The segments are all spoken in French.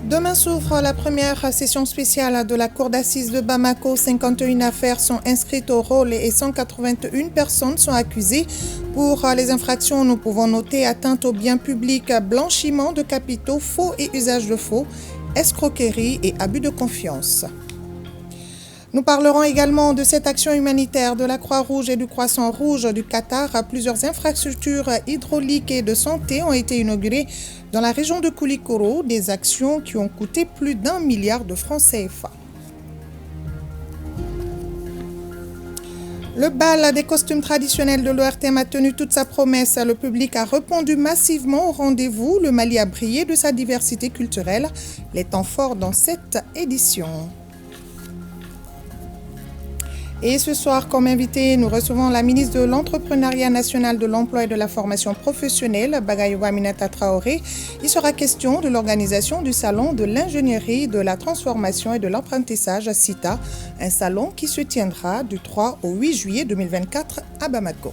Demain s'ouvre la première session spéciale de la Cour d'assises de Bamako. 51 affaires sont inscrites au rôle et 181 personnes sont accusées. Pour les infractions, nous pouvons noter atteinte aux biens publics, blanchiment de capitaux, faux et usage de faux, escroquerie et abus de confiance. Nous parlerons également de cette action humanitaire de la Croix-Rouge et du Croissant-Rouge du Qatar. Plusieurs infrastructures hydrauliques et de santé ont été inaugurées dans la région de Koulikoro, des actions qui ont coûté plus d'1 milliard de francs CFA. Le bal des costumes traditionnels de l'ORTM a tenu toute sa promesse. Le public a répondu massivement au rendez-vous. Le Mali a brillé de sa diversité culturelle. Les temps forts dans cette édition. Et ce soir, comme invité, nous recevons la ministre de l'Entrepreneuriat national, de l'Emploi et de la formation professionnelle, Bagayogo Aminata Traoré. Il sera question de l'organisation du Salon de l'ingénierie, de la transformation et de l'apprentissage à CITA, un salon qui se tiendra du 3 au 8 juillet 2024 à Bamako.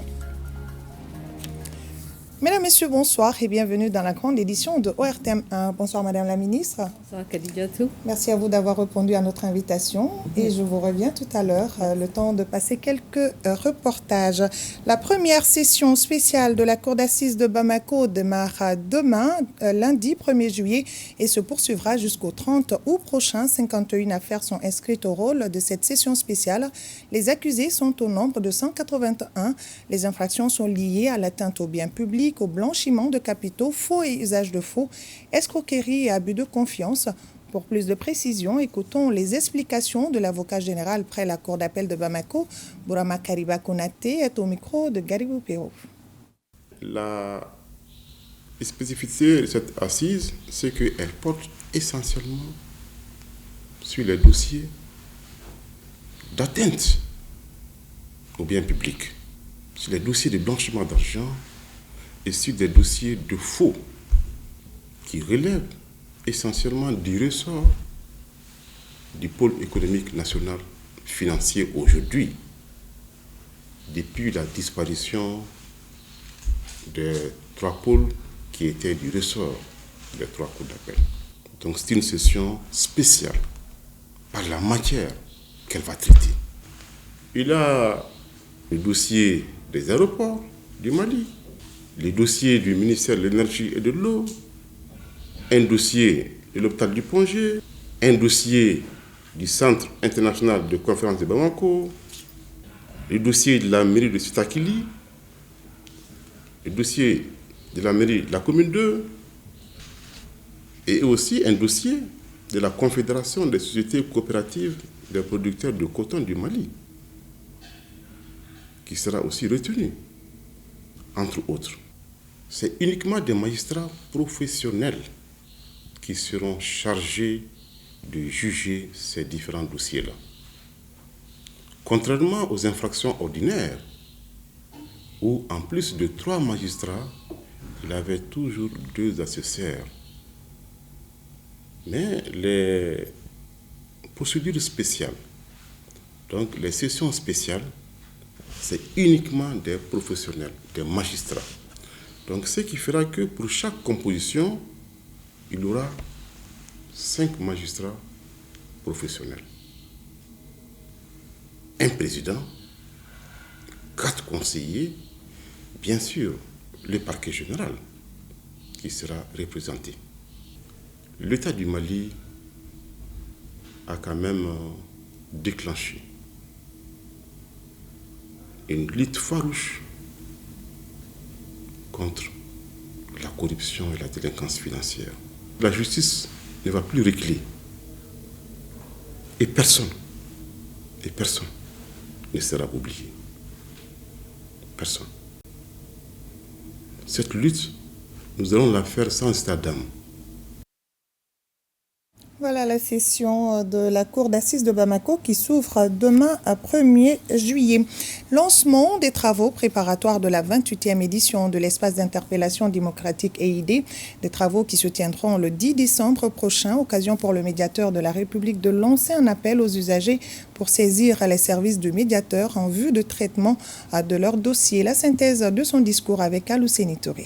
Mesdames, Messieurs, bonsoir et bienvenue dans la grande édition de ORTM 1. Bonsoir Madame la Ministre. Bonsoir Khadijatou. Merci à vous d'avoir répondu à notre invitation et je vous reviens tout à l'heure, le temps de passer quelques reportages. La première session spéciale de la Cour d'assises de Bamako démarre demain, lundi 1er juillet et se poursuivra jusqu'au 30 août prochain. 51 affaires sont inscrites au rôle de cette session spéciale. Les accusés sont au nombre de 181. Les infractions sont liées à l'atteinte aux biens publics, au blanchiment de capitaux, faux et usage de faux, escroquerie et abus de confiance. Pour plus de précisions, écoutons les explications de l'avocat général près la Cour d'appel de Bamako. Bourama Kariba Konaté est au micro de Garibou Péro. La spécificité de cette assise, c'est qu'elle porte essentiellement sur les dossiers d'atteinte aux biens publics, sur les dossiers de blanchiment d'argent, et sur des dossiers de faux qui relèvent essentiellement du ressort du pôle économique national financier aujourd'hui, depuis la disparition des 3 pôles qui étaient du ressort des 3 cours d'appel. Donc c'est une session spéciale par la matière qu'elle va traiter. Il y a le dossier des aéroports du Mali, les dossiers du ministère de l'Énergie et de l'Eau, un dossier de l'hôpital du Pongé, un dossier du Centre international de conférence de Bamako, le dossier de la mairie de Sitakili, le dossier de la mairie de la commune 2, et aussi un dossier de la Confédération des sociétés coopératives des producteurs de coton du Mali, qui sera aussi retenu, entre autres. C'est uniquement des magistrats professionnels qui seront chargés de juger ces différents dossiers-là. Contrairement aux infractions ordinaires, où en plus de 3 magistrats, il y avait toujours 2 assesseurs. Mais les procédures spéciales, donc les sessions spéciales, c'est uniquement des professionnels, des magistrats. Donc, ce qui fera que pour chaque composition, il y aura 5 magistrats professionnels. Un président, 4 conseillers, bien sûr, le parquet général qui sera représenté. L'État du Mali a quand même déclenché une lutte farouche contre la corruption et la délinquance financière. La justice ne va plus reculer. Et personne ne sera oublié. Personne. Cette lutte, nous allons la faire sans état d'âme. Voilà la session de la Cour d'assises de Bamako qui s'ouvre demain à 1er juillet. Lancement des travaux préparatoires de la 28e édition de l'espace d'interpellation démocratique EID, des travaux qui se tiendront le 10 décembre prochain, occasion pour le médiateur de la République de lancer un appel aux usagers pour saisir les services du médiateur en vue de traitement de leur dossier. La synthèse de son discours avec Alou Touré.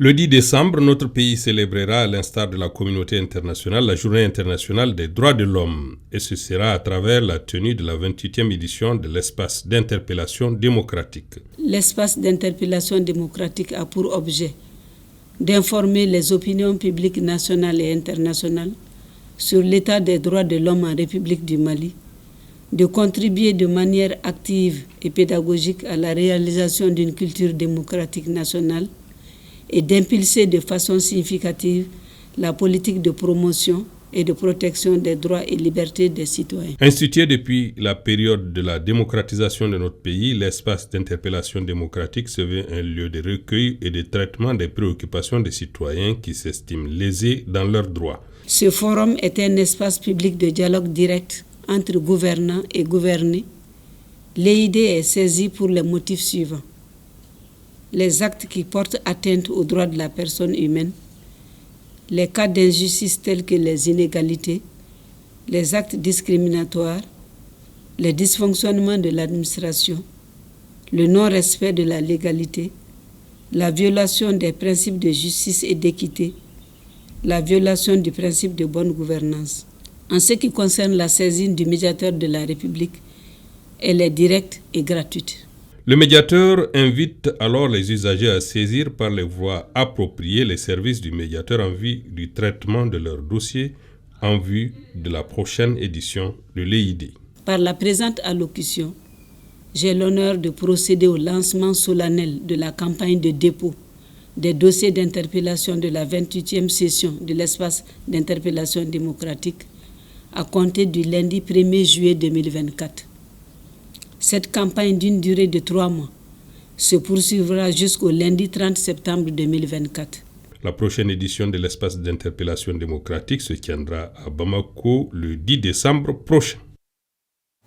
Le 10 décembre, notre pays célébrera, à l'instar de la communauté internationale, la Journée internationale des droits de l'homme. Et ce sera à travers la tenue de la 28e édition de l'espace d'interpellation démocratique. L'espace d'interpellation démocratique a pour objet d'informer les opinions publiques nationales et internationales sur l'état des droits de l'homme en République du Mali, de contribuer de manière active et pédagogique à la réalisation d'une culture démocratique nationale et d'impulser de façon significative la politique de promotion et de protection des droits et libertés des citoyens. Institué depuis la période de la démocratisation de notre pays, l'espace d'interpellation démocratique se veut un lieu de recueil et de traitement des préoccupations des citoyens qui s'estiment lésés dans leurs droits. Ce forum est un espace public de dialogue direct entre gouvernants et gouvernés. L'EID est saisie pour les motifs suivants: les actes qui portent atteinte aux droits de la personne humaine, les cas d'injustice tels que les inégalités, les actes discriminatoires, les dysfonctionnements de l'administration, le non-respect de la légalité, la violation des principes de justice et d'équité, la violation du principe de bonne gouvernance. En ce qui concerne la saisine du médiateur de la République, elle est directe et gratuite. Le médiateur invite alors les usagers à saisir par les voies appropriées les services du médiateur en vue du traitement de leurs dossiers en vue de la prochaine édition de l'EID. Par la présente allocution, j'ai l'honneur de procéder au lancement solennel de la campagne de dépôt des dossiers d'interpellation de la 28e session de l'espace d'interpellation démocratique à compter du lundi 1er juillet 2024. Cette campagne d'une durée de 3 mois se poursuivra jusqu'au lundi 30 septembre 2024. La prochaine édition de l'espace d'interpellation démocratique se tiendra à Bamako le 10 décembre prochain.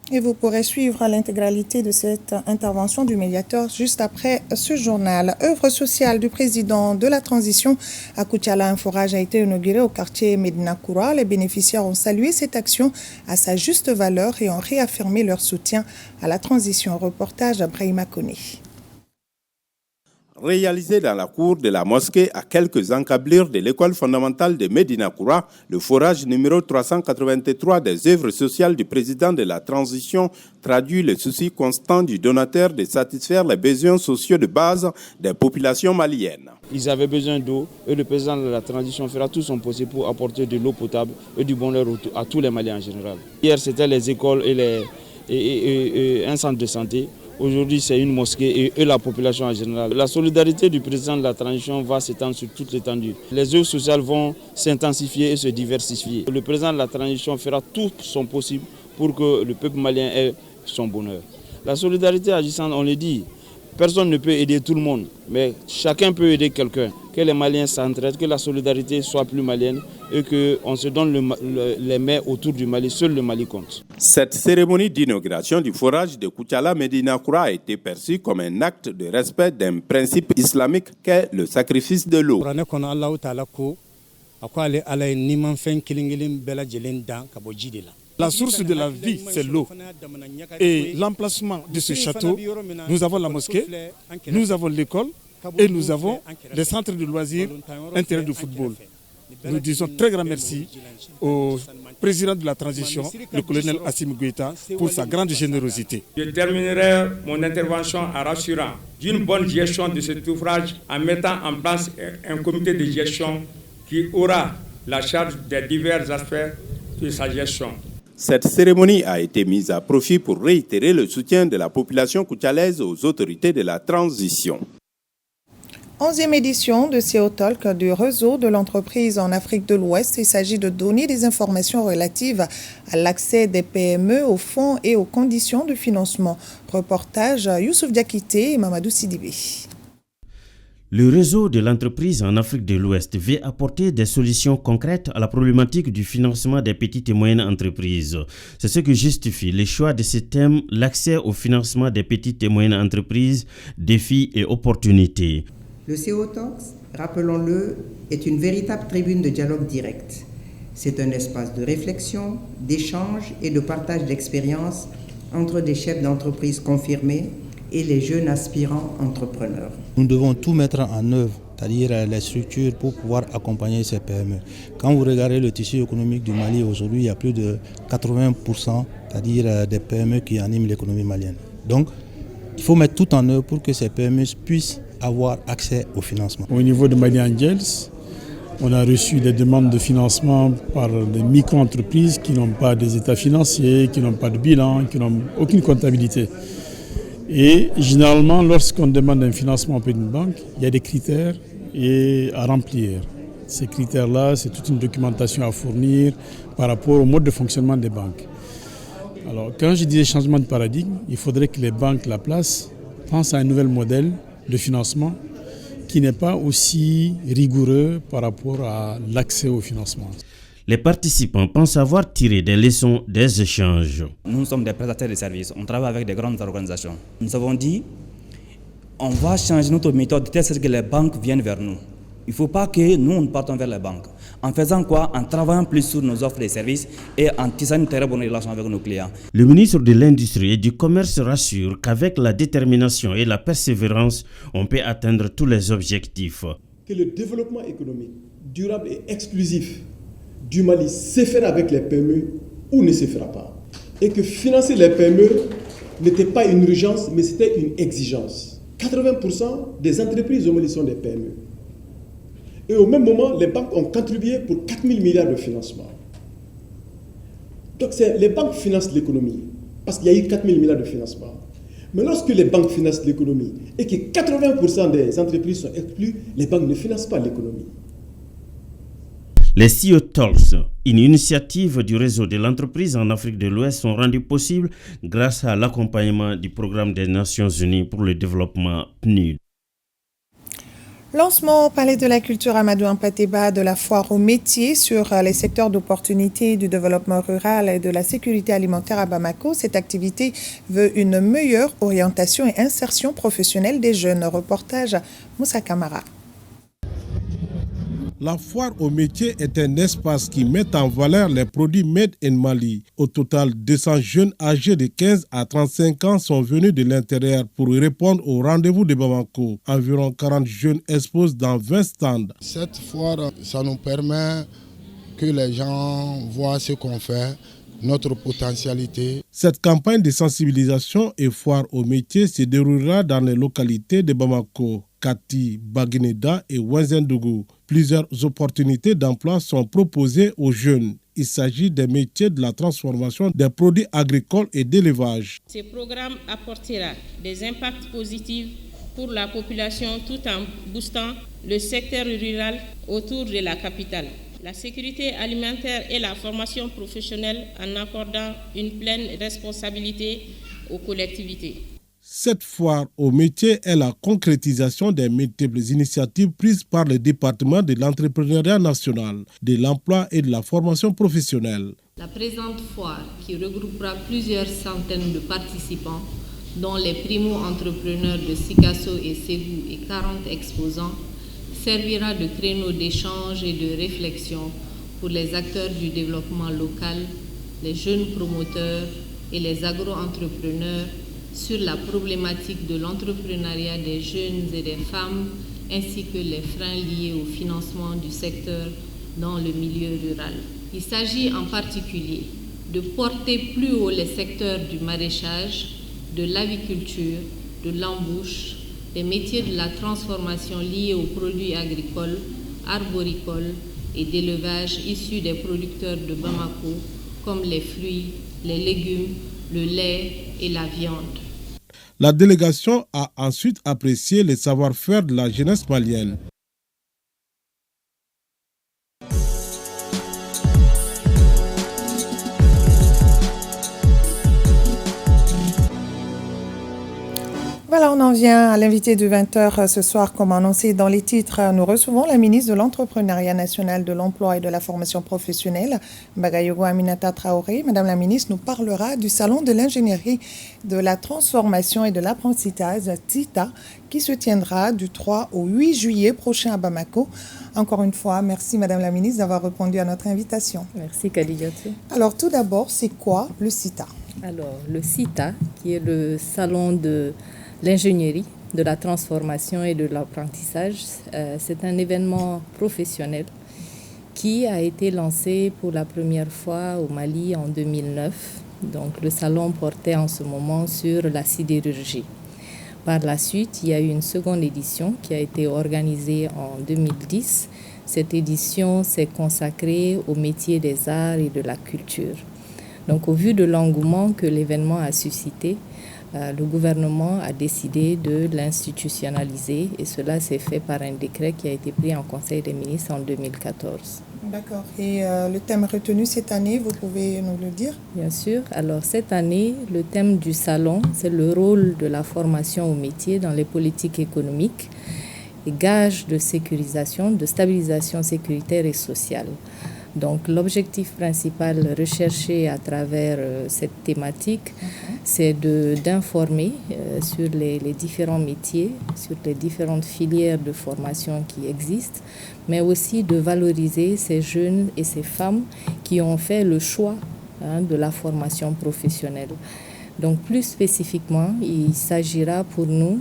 Et vous pourrez suivre l'intégralité de cette intervention du médiateur juste après ce journal. Œuvre sociale du président de la transition à Koutiala, un forage a été inauguré au quartier Medina Koura. Les bénéficiaires ont salué cette action à sa juste valeur et ont réaffirmé leur soutien à la transition. Reportage d'Abrahima Kone. Réalisé dans la cour de la mosquée à quelques encablures de l'école fondamentale de Medina Koura, le forage numéro 383 des œuvres sociales du président de la transition traduit le souci constant du donateur de satisfaire les besoins sociaux de base des populations maliennes. Ils avaient besoin d'eau et le président de la transition fera tout son possible pour apporter de l'eau potable et du bonheur à tous les Maliens en général. Hier, c'était les écoles et un centre de santé. Aujourd'hui, c'est une mosquée et la population en général. La solidarité du président de la transition va s'étendre sur toute l'étendue. Les œuvres sociales vont s'intensifier et se diversifier. Le président de la transition fera tout son possible pour que le peuple malien ait son bonheur. La solidarité agissante, on le dit, personne ne peut aider tout le monde, mais chacun peut aider quelqu'un. Que les Maliens s'entraident, que la solidarité soit plus malienne et qu'on se donne les mains autour du Mali. Seul le Mali compte. Cette cérémonie d'inauguration du forage de Koutiala Medina Koura a été perçue comme un acte de respect d'un principe islamique qu'est le sacrifice de l'eau. La source de la vie, c'est l'eau. Et l'emplacement de ce château, nous avons la mosquée, nous avons l'école et nous avons les centres de loisirs, un terrain de football. Nous disons très grand merci au président de la transition, le colonel Assimi Goïta, pour sa grande générosité. Je terminerai mon intervention en rassurant d'une bonne gestion de cet ouvrage en mettant en place un comité de gestion qui aura la charge des divers aspects de sa gestion. Cette cérémonie a été mise à profit pour réitérer le soutien de la population koutialaise aux autorités de la transition. 11e édition de CEO Talk du réseau de l'entreprise en Afrique de l'Ouest. Il s'agit de donner des informations relatives à l'accès des PME aux fonds et aux conditions de financement. Reportage Youssouf Diakité et Mamadou Sidibé. Le réseau de l'entreprise en Afrique de l'Ouest veut apporter des solutions concrètes à la problématique du financement des petites et moyennes entreprises. C'est ce que justifie le choix de ce thème, l'accès au financement des petites et moyennes entreprises, défis et opportunités. Le CEO Talks, rappelons-le, est une véritable tribune de dialogue direct. C'est un espace de réflexion, d'échange et de partage d'expériences entre des chefs d'entreprise confirmés et les jeunes aspirants entrepreneurs. Nous devons tout mettre en œuvre c'est-à-dire les structures pour pouvoir accompagner ces PME. Quand vous regardez le tissu économique du Mali aujourd'hui, il y a plus de 80%, c'est-à-dire des PME qui animent l'économie malienne. Donc, il faut mettre tout en œuvre pour que ces PME puissent avoir accès au financement. Au niveau de Mali Angels, on a reçu des demandes de financement par des micro-entreprises qui n'ont pas des états financiers, qui n'ont pas de bilan, qui n'ont aucune comptabilité. Et généralement, lorsqu'on demande un financement auprès d'une banque, il y a des critères à remplir. Ces critères-là, c'est toute une documentation à fournir par rapport au mode de fonctionnement des banques. Alors, quand je dis changement de paradigme, il faudrait que les banques, la place, pensent à un nouvel modèle de financement qui n'est pas aussi rigoureux par rapport à l'accès au financement. Les participants pensent avoir tiré des leçons des échanges. Nous sommes des prestataires de services, on travaille avec des grandes organisations. Nous avons dit, on va changer notre méthode de telle sorte que les banques viennent vers nous. Il ne faut pas que nous partons vers les banques. En faisant quoi? En travaillant plus sur nos offres de services et en tissant une très bonne relation avec nos clients. Le ministre de l'Industrie et du Commerce rassure qu'avec la détermination et la persévérance, on peut atteindre tous les objectifs. Que le développement économique durable et exclusif du Mali se fera avec les PME ou ne se fera pas. Et que financer les PME n'était pas une urgence, mais c'était une exigence. 80% des entreprises au Mali sont des PME. Et au même moment, les banques ont contribué pour 4 000 milliards de financement. Donc les banques financent l'économie, parce qu'il y a eu 4 000 milliards de financement. Mais lorsque les banques financent l'économie et que 80% des entreprises sont exclues, les banques ne financent pas l'économie. Les CEO Talks, une initiative du réseau de l'entreprise en Afrique de l'Ouest, sont rendues possibles grâce à l'accompagnement du programme des Nations Unies pour le développement PNUD. Lancement au Palais de la Culture Amadou Hampâté-Bâ de la foire aux métiers sur les secteurs d'opportunité du développement rural et de la sécurité alimentaire à Bamako. Cette activité veut une meilleure orientation et insertion professionnelle des jeunes. Reportage Moussa Kamara. La foire aux métiers est un espace qui met en valeur les produits made in Mali. Au total, 200 jeunes âgés de 15 à 35 ans sont venus de l'intérieur pour répondre au rendez-vous de Bamako. Environ 40 jeunes exposent dans 20 stands. Cette foire, ça nous permet que les gens voient ce qu'on fait, notre potentialité. Cette campagne de sensibilisation et foire aux métiers se déroulera dans les localités de Bamako, Kati, Baguineda et Ouenzendougou. Plusieurs opportunités d'emploi sont proposées aux jeunes. Il s'agit des métiers de la transformation des produits agricoles et d'élevage. Ce programme apportera des impacts positifs pour la population tout en boostant le secteur rural autour de la capitale. La sécurité alimentaire et la formation professionnelle en accordant une pleine responsabilité aux collectivités. Cette foire aux métiers est la concrétisation des multiples initiatives prises par le département de l'entrepreneuriat national, de l'emploi et de la formation professionnelle. La présente foire, qui regroupera plusieurs centaines de participants, dont les primo-entrepreneurs de Sikasso et Ségou et 40 exposants, servira de créneau d'échange et de réflexion pour les acteurs du développement local, les jeunes promoteurs et les agro-entrepreneurs sur la problématique de l'entrepreneuriat des jeunes et des femmes, ainsi que les freins liés au financement du secteur dans le milieu rural. Il s'agit en particulier de porter plus haut les secteurs du maraîchage, de l'aviculture, de l'embouche, des métiers de la transformation liés aux produits agricoles, arboricoles et d'élevage issus des producteurs de Bamako, comme les fruits, les légumes, le lait et la viande. La délégation a ensuite apprécié les savoir-faire de la jeunesse malienne. Voilà, on en vient à l'invité de 20h ce soir. Comme annoncé dans les titres, nous recevons la ministre de l'Entrepreneuriat national, de l'Emploi et de la formation professionnelle, Bagayogo Aminata Traoré. Madame la ministre nous parlera du Salon de l'ingénierie, de la transformation et de l'apprentissage, TITA, qui se tiendra du 3 au 8 juillet prochain à Bamako. Encore une fois, merci Madame la ministre d'avoir répondu à notre invitation. Merci Kadidiatou. Alors tout d'abord, c'est quoi le CITA? Alors le CITA, qui est le Salon de l'ingénierie, de la transformation et de l'apprentissage. C'est un événement professionnel qui a été lancé pour la première fois au Mali en 2009. Donc le salon portait en ce moment sur la sidérurgie. Par la suite, il y a eu une seconde édition qui a été organisée en 2010. Cette édition s'est consacrée au métier des arts et de la culture. Donc au vu de l'engouement que l'événement a suscité, le gouvernement a décidé de l'institutionnaliser et cela s'est fait par un décret qui a été pris en Conseil des ministres en 2014. D'accord. Et le thème retenu cette année, vous pouvez nous le dire? Bien sûr. Alors cette année, le thème du salon, c'est le rôle de la formation au métier dans les politiques économiques et gage de sécurisation, de stabilisation sécuritaire et sociale. Donc l'objectif principal recherché à travers cette thématique, c'est d'informer sur les différents métiers, sur les différentes filières de formation qui existent, mais aussi de valoriser ces jeunes et ces femmes qui ont fait le choix de la formation professionnelle. Donc plus spécifiquement, il s'agira pour nous,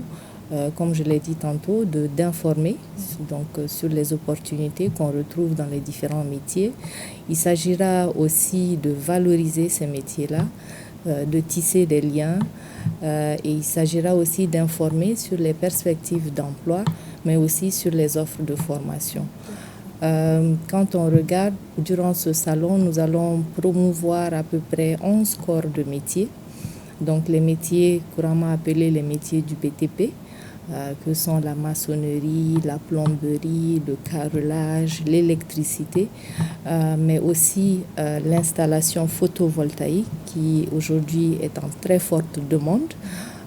comme je l'ai dit tantôt, d'informer sur les opportunités qu'on retrouve dans les différents métiers. Il s'agira aussi de valoriser ces métiers-là, de tisser des liens et il s'agira aussi d'informer sur les perspectives d'emploi, mais aussi sur les offres de formation. Quand on regarde, durant ce salon, nous allons promouvoir à peu près 11 corps de métiers, donc les métiers couramment appelés les métiers du BTP, que sont la maçonnerie, la plomberie, le carrelage, l'électricité, mais aussi l'installation photovoltaïque qui aujourd'hui est en très forte demande,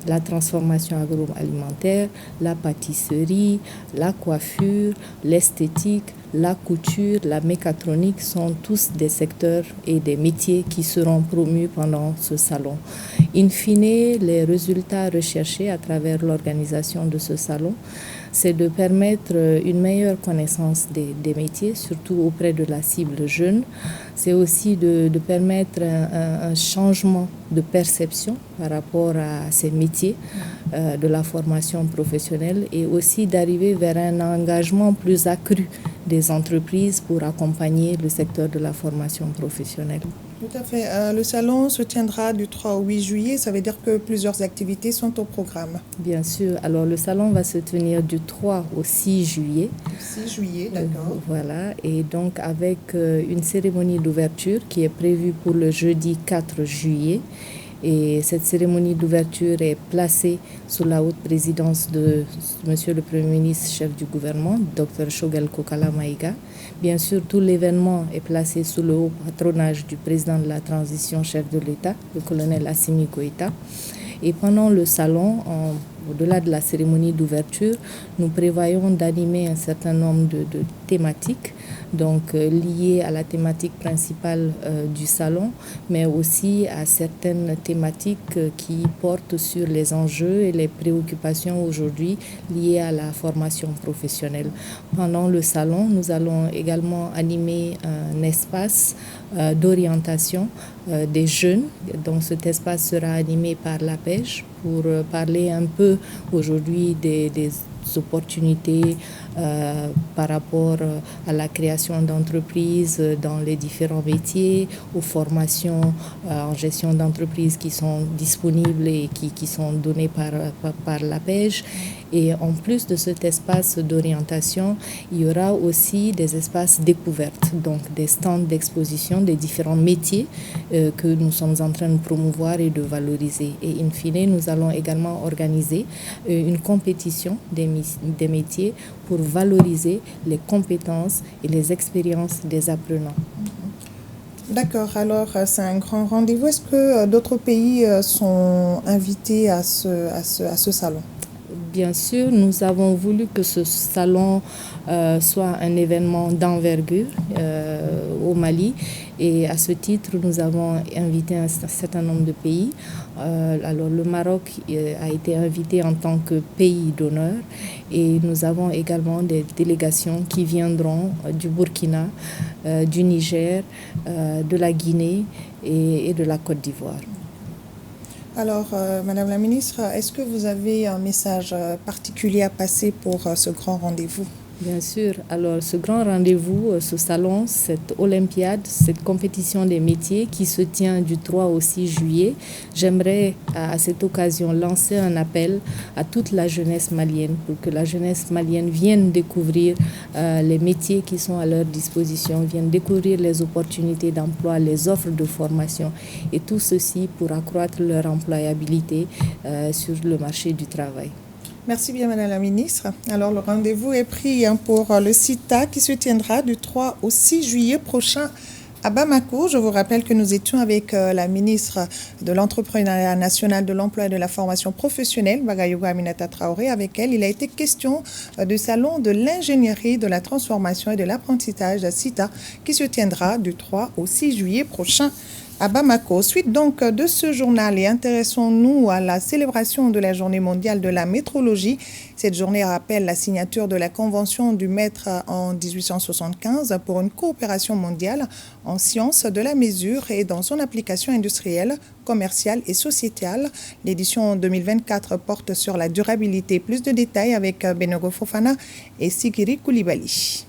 la transformation agroalimentaire, la pâtisserie, la coiffure, l'esthétique, la couture, la mécatronique sont tous des secteurs et des métiers qui seront promus pendant ce salon. In fine, les résultats recherchés à travers l'organisation de ce salon, c'est de permettre une meilleure connaissance des métiers, surtout auprès de la cible jeune. C'est aussi de permettre un changement de perception par rapport à ces métiers de la formation professionnelle et aussi d'arriver vers un engagement plus accru des entreprises pour accompagner le secteur de la formation professionnelle. Tout à fait. Le salon se tiendra du 3 au 8 juillet. Ça veut dire que plusieurs activités sont au programme. Bien sûr. Alors, le salon va se tenir du 3 au 6 juillet. 6 juillet, d'accord. Voilà. Et donc, avec une cérémonie d'ouverture qui est prévue pour le jeudi 4 juillet. Et cette cérémonie d'ouverture est placée sous la haute présidence de Monsieur le Premier ministre, chef du gouvernement, Dr Choguel Kokala Maïga. Bien sûr, tout l'événement est placé sous le haut patronage du président de la transition, chef de l'État, le colonel Assimi Goïta. Et pendant le salon, au-delà de la cérémonie d'ouverture, nous prévoyons d'animer un certain nombre de thématiques, donc liées à la thématique principale du salon, mais aussi à certaines thématiques qui portent sur les enjeux et les préoccupations aujourd'hui liées à la formation professionnelle. Pendant le salon, nous allons également animer un espace d'orientation des jeunes. Donc cet espace sera animé par l'APEJ pour parler un peu aujourd'hui des opportunités par rapport à la création d'entreprises dans les différents métiers, aux formations en gestion d'entreprises qui sont disponibles et qui sont données par l'APEJ. Et en plus de cet espace d'orientation, il y aura aussi des espaces découvertes, donc des stands d'exposition des différents métiers que nous sommes en train de promouvoir et de valoriser. Et in fine, nous allons également organiser une compétition des métiers pour valoriser les compétences et les expériences des apprenants. D'accord, alors c'est un grand rendez-vous. Est-ce que d'autres pays sont invités à ce salon ? Bien sûr, nous avons voulu que ce salon soit un événement d'envergure au Mali et à ce titre, nous avons invité un certain nombre de pays. Alors le Maroc a été invité en tant que pays d'honneur et nous avons également des délégations qui viendront du Burkina, du Niger, de la Guinée et de la Côte d'Ivoire. Alors, Madame la Ministre, est-ce que vous avez un message particulier à passer pour ce grand rendez-vous? Bien sûr. Alors, ce grand rendez-vous, ce salon, cette olympiade, cette compétition des métiers qui se tient du 3 au 6 juillet, j'aimerais à cette occasion lancer un appel à toute la jeunesse malienne pour que la jeunesse malienne vienne découvrir les métiers qui sont à leur disposition, vienne découvrir les opportunités d'emploi, les offres de formation et tout ceci pour accroître leur employabilité sur le marché du travail. Merci bien, Madame la Ministre. Alors, le rendez-vous est pris pour le CITA qui se tiendra du 3 au 6 juillet prochain à Bamako. Je vous rappelle que nous étions avec la ministre de l'Entrepreneuriat national, de l'Emploi et de la formation professionnelle, Bagayoko Aminata Traoré. Avec elle, il a été question du salon de l'ingénierie, de la transformation et de l'apprentissage de CITA qui se tiendra du 3 au 6 juillet prochain à Bamako. Suite donc de ce journal et intéressons-nous à la célébration de la Journée mondiale de la métrologie. Cette journée rappelle la signature de la Convention du Mètre en 1875 pour une coopération mondiale en sciences de la mesure et dans son application industrielle, commerciale et sociétale. L'édition 2024 porte sur la durabilité. Plus de détails avec Benogo Fofana et Sigiri Koulibaly.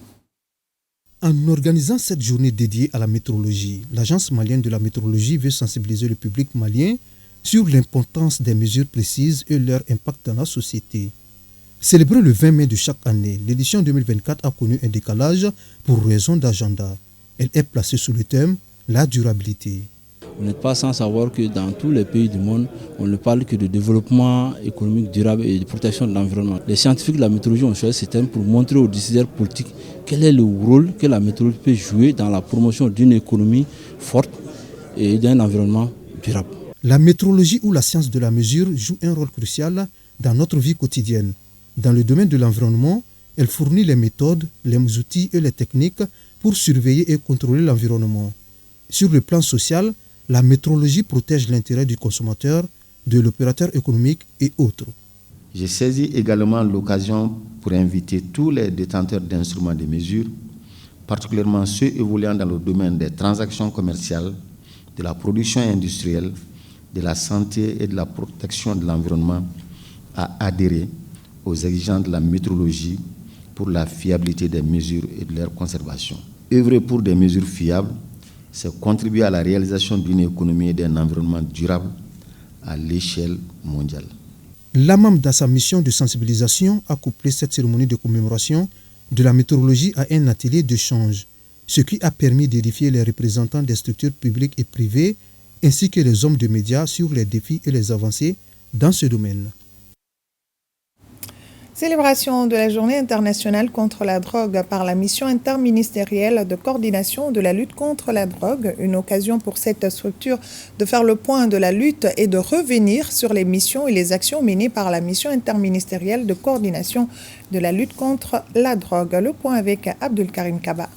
En organisant cette journée dédiée à la météorologie, l'Agence malienne de la météorologie veut sensibiliser le public malien sur l'importance des mesures précises et leur impact dans la société. Célébrée le 20 mai de chaque année, l'édition 2024 a connu un décalage pour raison d'agenda. Elle est placée sous le thème « La durabilité ». Vous n'êtes pas sans savoir que dans tous les pays du monde, on ne parle que de développement économique durable et de protection de l'environnement. Les scientifiques de la météorologie ont choisi ce thème pour montrer aux décideurs politiques quel est le rôle que la météorologie peut jouer dans la promotion d'une économie forte et d'un environnement durable. La météorologie ou la science de la mesure joue un rôle crucial dans notre vie quotidienne. Dans le domaine de l'environnement, elle fournit les méthodes, les outils et les techniques pour surveiller et contrôler l'environnement. Sur le plan social, la météorologie protège l'intérêt du consommateur, de l'opérateur économique et autres. J'ai saisi également l'occasion pour inviter tous les détenteurs d'instruments de mesure, particulièrement ceux évoluant dans le domaine des transactions commerciales, de la production industrielle, de la santé et de la protection de l'environnement, à adhérer aux exigences de la météorologie pour la fiabilité des mesures et de leur conservation. Œuvrer pour des mesures fiables, c'est contribuer à la réalisation d'une économie et d'un environnement durable à l'échelle mondiale. L'AMAM, dans sa mission de sensibilisation, a couplé cette cérémonie de commémoration de la météorologie à un atelier d'échange, ce qui a permis d'édifier les représentants des structures publiques et privées ainsi que les hommes de médias sur les défis et les avancées dans ce domaine. Célébration de la Journée internationale contre la drogue par la mission interministérielle de coordination de la lutte contre la drogue. Une occasion pour cette structure de faire le point de la lutte et de revenir sur les missions et les actions menées par la mission interministérielle de coordination de la lutte contre la drogue. Le point avec Abdul Karim Kaba.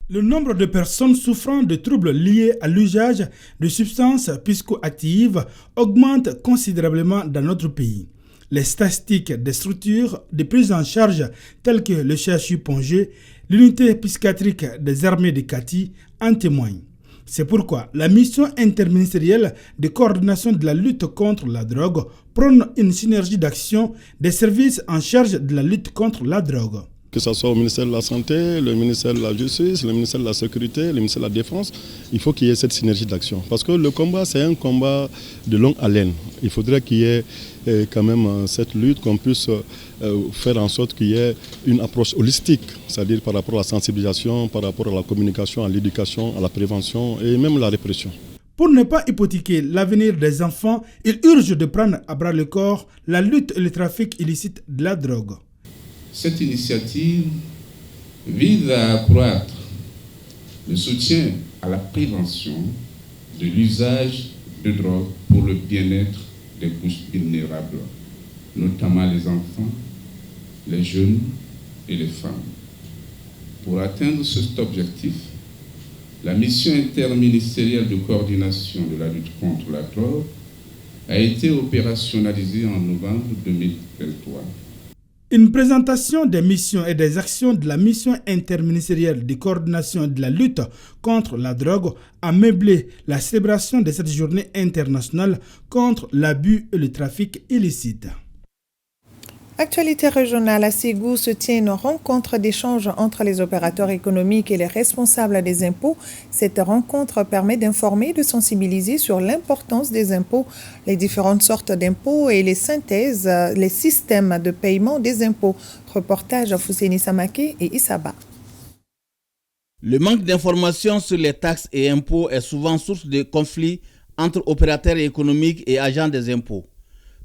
Le nombre de personnes souffrant de troubles liés à l'usage de substances psychoactives augmente considérablement dans notre pays. Les statistiques des structures de prise en charge telles que le CHU Pongé, l'unité psychiatrique des armées de Kati en témoignent. C'est pourquoi la mission interministérielle de coordination de la lutte contre la drogue prône une synergie d'action des services en charge de la lutte contre la drogue. Que ce soit au ministère de la Santé, le ministère de la Justice, le ministère de la Sécurité, le ministère de la Défense, il faut qu'il y ait cette synergie d'action. Parce que le combat, c'est un combat de longue haleine. Il faudrait qu'il y ait quand même cette lutte, qu'on puisse faire en sorte qu'il y ait une approche holistique, c'est-à-dire par rapport à la sensibilisation, par rapport à la communication, à l'éducation, à la prévention et même la répression. Pour ne pas hypothéquer l'avenir des enfants, il urge de prendre à bras le corps la lutte et le trafic illicite de la drogue. Cette initiative vise à accroître le soutien à la prévention de l'usage de drogue pour le bien-être des couches vulnérables, notamment les enfants, les jeunes et les femmes. Pour atteindre cet objectif, la mission interministérielle de coordination de la lutte contre la drogue a été opérationnalisée en novembre 2023. Une présentation des missions et des actions de la mission interministérielle de coordination de la lutte contre la drogue a meublé la célébration de cette journée internationale contre l'abus et le trafic illicite. Actualité régionale, à Ségou se tient une rencontre d'échange entre les opérateurs économiques et les responsables des impôts. Cette rencontre permet d'informer et de sensibiliser sur l'importance des impôts, les différentes sortes d'impôts et les synthèses, les systèmes de paiement des impôts. Reportage à Fousséni Samake et Issaba. Le manque d'informations sur les taxes et impôts est souvent source de conflits entre opérateurs économiques et agents des impôts.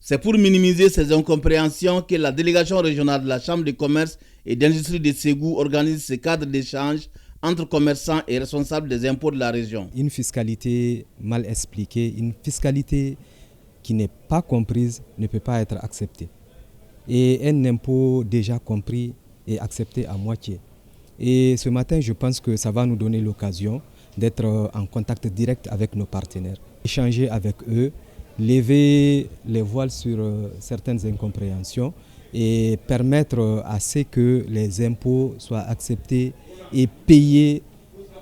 C'est pour minimiser ces incompréhensions que la délégation régionale de la Chambre de commerce et d'industrie de Ségou organise ce cadre d'échange entre commerçants et responsables des impôts de la région. Une fiscalité mal expliquée, une fiscalité qui n'est pas comprise ne peut pas être acceptée. Et un impôt déjà compris est accepté à moitié. Et ce matin, je pense que ça va nous donner l'occasion d'être en contact direct avec nos partenaires, échanger avec eux, lever les voiles sur certaines incompréhensions et permettre à ce que les impôts soient acceptés et payés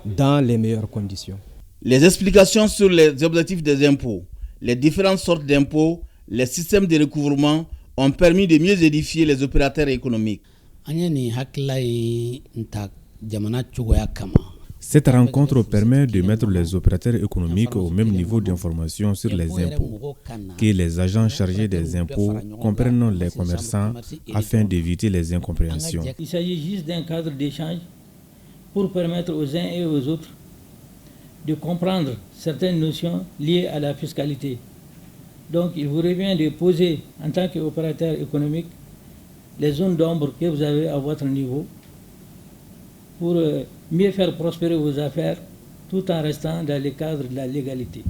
dans les meilleures conditions. Les explications sur les objectifs des impôts, les différentes sortes d'impôts, les systèmes de recouvrement ont permis de mieux édifier les opérateurs économiques. Cette rencontre permet de mettre les opérateurs économiques au même niveau d'information sur les impôts, que les agents chargés des impôts comprennent les commerçants afin d'éviter les incompréhensions. Il s'agit juste d'un cadre d'échange pour permettre aux uns et aux autres de comprendre certaines notions liées à la fiscalité. Donc il vous revient de poser en tant qu'opérateur économique les zones d'ombre que vous avez à votre niveau pour mieux faire prospérer vos affaires tout en restant dans le cadre de la légalité.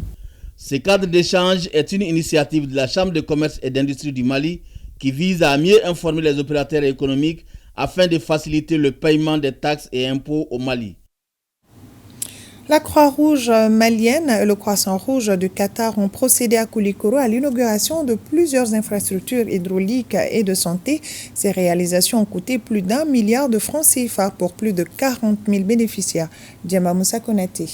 Ce cadre d'échange est une initiative de la Chambre de commerce et d'industrie du Mali qui vise à mieux informer les opérateurs économiques afin de faciliter le paiement des taxes et impôts au Mali. La Croix-Rouge malienne et le Croissant-Rouge du Qatar ont procédé à Koulikoro à l'inauguration de plusieurs infrastructures hydrauliques et de santé. Ces réalisations ont coûté plus d'1 milliard de francs CFA pour plus de 40 000 bénéficiaires. Djema Moussa Konaté.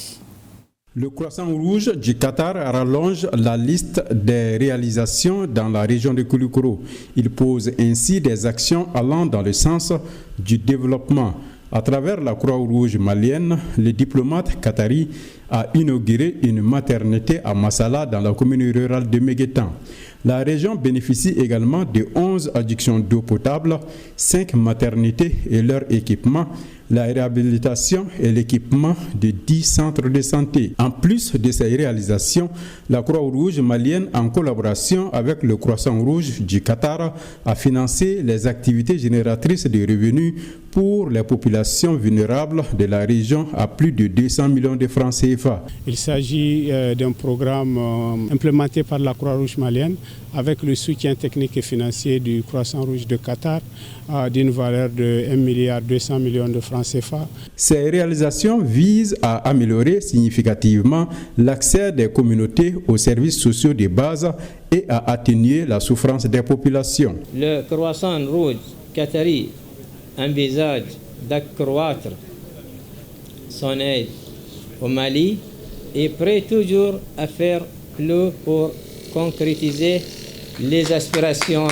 Le Croissant-Rouge du Qatar rallonge la liste des réalisations dans la région de Koulikoro. Il pose ainsi des actions allant dans le sens du développement. À travers la Croix-Rouge malienne, le diplomate qatari a inauguré une maternité à Massala dans la commune rurale de Méguétan. La région bénéficie également de 11 adductions d'eau potable, 5 maternités et leur équipement, la réhabilitation et l'équipement de 10 centres de santé. En plus de ces réalisations, la Croix-Rouge malienne, en collaboration avec le Croissant-Rouge du Qatar, a financé les activités génératrices de revenus pour les populations vulnérables de la région à plus de 200 millions de francs CFA. Il s'agit d'un programme implémenté par la Croix-Rouge malienne avec le soutien technique et financier du Croissant-Rouge de Qatar d'une valeur de 1,2 milliard de francs CFA. Ces réalisations visent à améliorer significativement l'accès des communautés aux services sociaux de base et à atténuer la souffrance des populations. Le Croissant-Rouge qatari envisage d'accroître son aide au Mali et prêt toujours à faire plus pour concrétiser les aspirations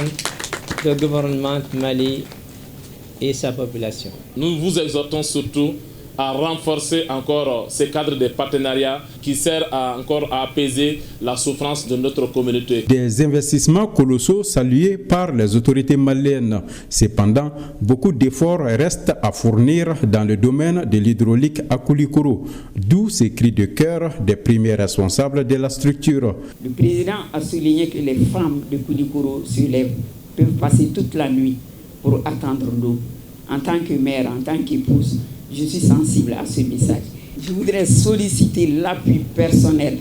du gouvernement Mali et sa population. Nous vous exhortons surtout à renforcer encore ces cadres de partenariat qui servent encore à apaiser la souffrance de notre communauté. Des investissements colossaux salués par les autorités maliennes. Cependant, beaucoup d'efforts restent à fournir dans le domaine de l'hydraulique à Koulikoro, d'où ces cris de cœur des premiers responsables de la structure. Le président a souligné que les femmes de Koulikoro peuvent passer toute la nuit pour attendre l'eau. En tant que mère, en tant qu'épouse, je suis sensible à ce message. Je voudrais solliciter l'appui personnel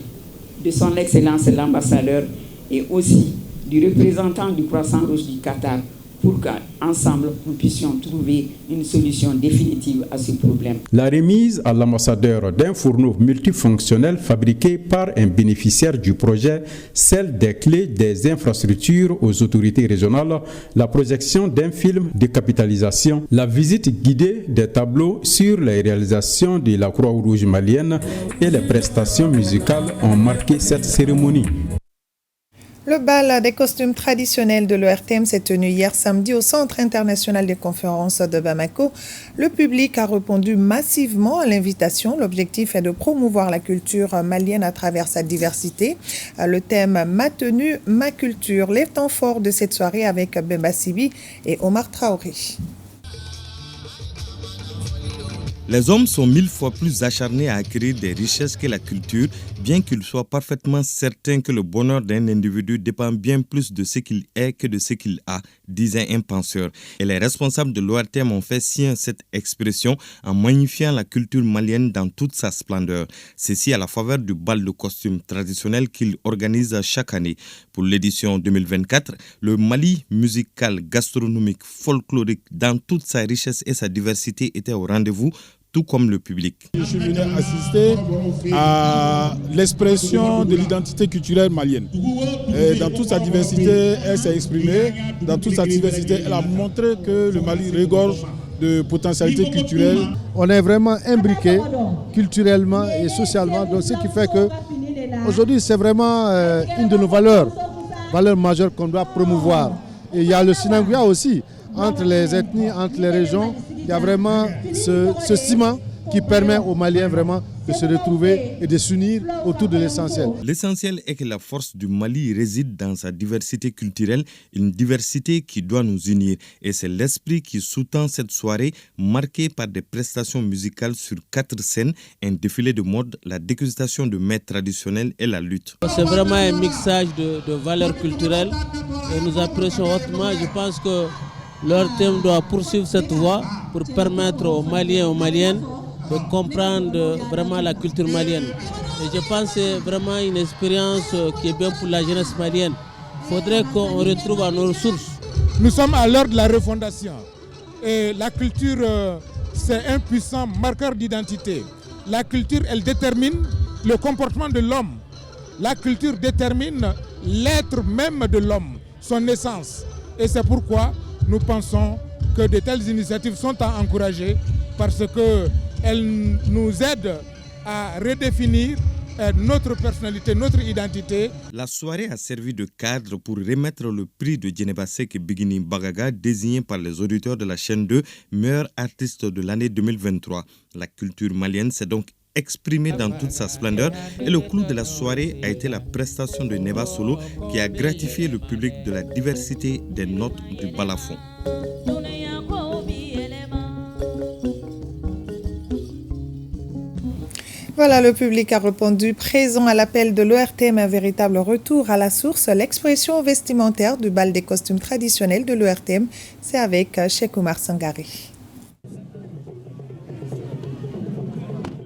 de son Excellence l'ambassadeur et aussi du représentant du Croissant-Rouge du Qatar pour qu'ensemble, nous puissions trouver une solution définitive à ce problème. La remise à l'ambassadeur d'un fourneau multifonctionnel fabriqué par un bénéficiaire du projet, celle des clés des infrastructures aux autorités régionales, la projection d'un film de capitalisation, la visite guidée des tableaux sur les réalisations de la Croix-Rouge malienne et les prestations musicales ont marqué cette cérémonie. Le bal des costumes traditionnels de l'ORTM s'est tenu hier samedi au Centre international des conférences de Bamako. Le public a répondu massivement à l'invitation. L'objectif est de promouvoir la culture malienne à travers sa diversité. Le thème « Ma tenue, ma culture » les temps forts de cette soirée avec Bemba Sibi et Omar Traoré. Les hommes sont 1000 fois plus acharnés à acquérir des richesses que la culture, bien qu'ils soient parfaitement certains que le bonheur d'un individu dépend bien plus de ce qu'il est que de ce qu'il a, disait un penseur. Et les responsables de l'ORTM ont fait sien cette expression en magnifiant la culture malienne dans toute sa splendeur. Ceci à la faveur du bal de costumes traditionnel qu'ils organisent chaque année. Pour l'édition 2024, le Mali musical, gastronomique, folklorique, dans toute sa richesse et sa diversité était au rendez-vous, tout comme le public. Je suis venu assister à l'expression de l'identité culturelle malienne. Et dans toute sa diversité, elle s'est exprimée. Dans toute sa diversité, elle a montré que le Mali regorge de potentialités culturelles. On est vraiment imbriqué culturellement et socialement. Donc, ce qui fait que aujourd'hui, c'est vraiment une de nos valeurs majeures qu'on doit promouvoir. Et il y a le Sinanguya aussi, entre les ethnies, entre les régions. Il y a vraiment ce ciment qui permet aux Maliens vraiment de se retrouver et de s'unir autour de l'essentiel. L'essentiel est que la force du Mali réside dans sa diversité culturelle, une diversité qui doit nous unir. Et c'est l'esprit qui sous-tend cette soirée marquée par des prestations musicales sur 4 scènes, un défilé de mode, la dégustation de mets traditionnels et la lutte. C'est vraiment un mixage de valeurs culturelles et nous apprécions hautement. Je pense que l'ORTM doit poursuivre cette voie pour permettre aux Maliens et aux Maliennes de comprendre vraiment la culture malienne. Et je pense que c'est vraiment une expérience qui est bien pour la jeunesse malienne. Il faudrait qu'on retrouve à nos ressources. Nous sommes à l'heure de la refondation. Et la culture, c'est un puissant marqueur d'identité. La culture, elle détermine le comportement de l'homme. La culture détermine l'être même de l'homme, son essence. Et c'est pourquoi nous pensons que de telles initiatives sont à encourager parce qu'elles nous aident à redéfinir notre personnalité, notre identité. La soirée a servi de cadre pour remettre le prix de Djenebasek Bigini Bagaga, désigné par les auditeurs de la chaîne 2, meilleur artiste de l'année 2023. La culture malienne s'est donc exprimée dans toute sa splendeur et le clou de la soirée a été la prestation de Neba Solo qui a gratifié le public de la diversité des notes du balafon. Voilà, le public a répondu présent à l'appel de l'ORTM, un véritable retour à la source. L'expression vestimentaire du bal des costumes traditionnels de l'ORTM, c'est avec Cheikh Oumar Sangari.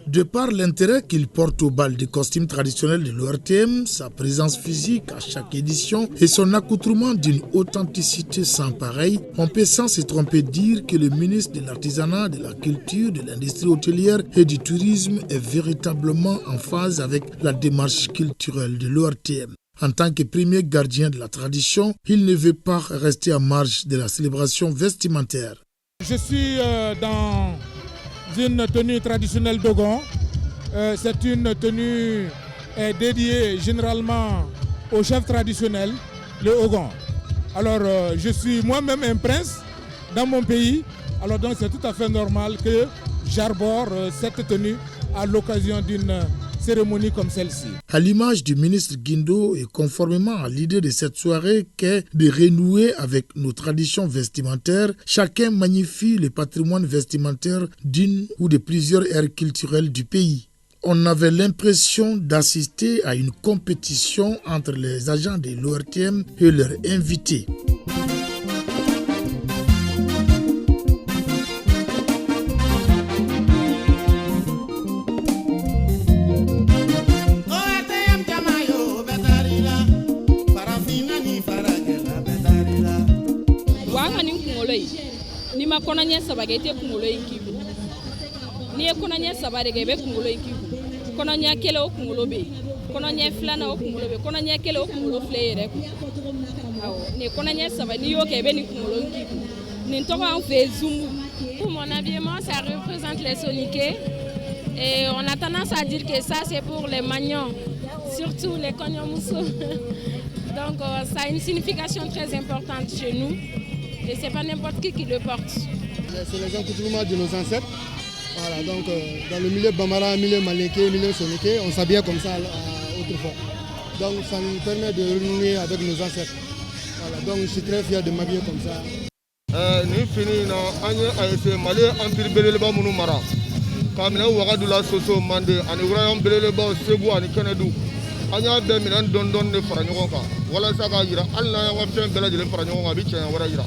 De par l'intérêt qu'il porte au bal des costumes traditionnels de l'ORTM, sa présence physique à chaque édition et son accoutrement d'une authenticité sans pareil, on peut sans se tromper dire que le ministre de l'Artisanat, de la Culture, de l'Industrie hôtelière et du Tourisme est véritablement en phase avec la démarche culturelle de l'ORTM. En tant que premier gardien de la tradition, il ne veut pas rester à marge de la célébration vestimentaire. Je suis dans une tenue traditionnelle d'Ogon. C'est une tenue dédiée généralement au chef traditionnel, le Ogon. Alors je suis moi-même un prince dans mon pays, alors donc c'est tout à fait normal que j'arbore cette tenue à l'occasion d'une cérémonie comme celle-ci. À l'image du ministre Guindo et conformément à l'idée de cette soirée qu'est de renouer avec nos traditions vestimentaires, chacun magnifie le patrimoine vestimentaire d'une ou de plusieurs aires culturelles du pays. On avait l'impression d'assister à une compétition entre les agents de l'ORTM et leurs invités. yi ni ma kɔnɔ ɲɛ saba kɛ I tɛ kunkolo in k'i kun n'i ye kɔnɔ ɲɛ saba de kɛ I bɛ kunkolo in k'i kun kɔnɔ ɲɛ kelen o kunkolo bɛ yen kɔnɔ ɲɛ filanan o kunkolo bɛ yen kɔnɔ ɲɛ kelen o kunkolo filɛ I yɛrɛ kun awɔ nin kɔnɔ ɲɛ saba n'i y'o kɛ I bɛ nin kunkolo in k'i kun nin tɔgɔ an fɛ yen Zumbu. Pour mon habillement, ça représente les soniqués et on a tendance à dire que ça c'est pour les magnons, surtout les Konyomoussou. Donc ça a une signification très importante chez nous et c'est pas n'importe qui le porte. C'est les accoutrements de nos ancêtres. Voilà, donc dans le milieu Bambara, milieu Malinké, milieu Soniké, on s'habillait comme ça autrefois. Donc ça nous permet de renouer avec nos ancêtres. Voilà, donc je suis très fier de m'habiller comme ça. Ni fini na anye ASC Mali Empire beleleba munu mara kamina wagadula soso mande ani wurayam beleleba Sebu ani Kenedu anya be minan dondon de fara ɲɔgɔn kan walasa ka yira hali na wa fɛn bɛɛ lajɛlen fara ɲɔgɔn kan a bi tiɲɛ wɛrɛ yira.